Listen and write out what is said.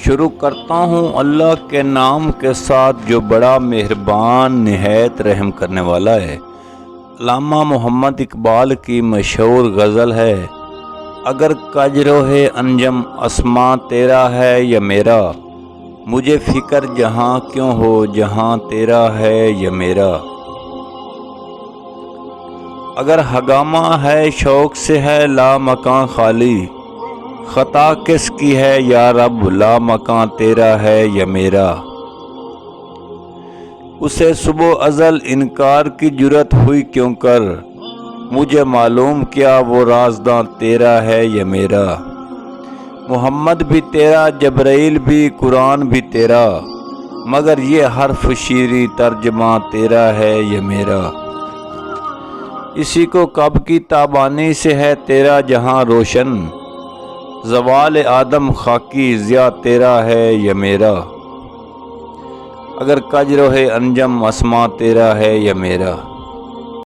شروع کرتا ہوں اللہ کے نام کے ساتھ جو بڑا مہربان نہایت رحم کرنے والا ہے۔ علامہ محمد اقبال کی مشہور غزل ہے، اگر کجروہ انجم اسماں تیرا ہے یا میرا، مجھے فکر جہاں کیوں ہو جہاں تیرا ہے یا میرا۔ اگر ہنگامہ ہے شوق سے ہے لا مکان خالی، خطا کس کی ہے یا رب لا مکان تیرا ہے یا میرا۔ اسے صبح ازل انکار کی جرت ہوئی کیوں کر، مجھے معلوم کیا وہ رازداں تیرا ہے یا میرا۔ محمد بھی تیرا، جبرائیل بھی، قرآن بھی تیرا، مگر یہ حرف شیریں ترجمہ تیرا ہے یا میرا۔ اسی کو کب کی تابانی سے ہے تیرا جہاں روشن، زوال آدم خاکی ضیاء تیرا ہے یا میرا۔ اگر کجروہ انجم اسماں تیرا ہے یا میرا۔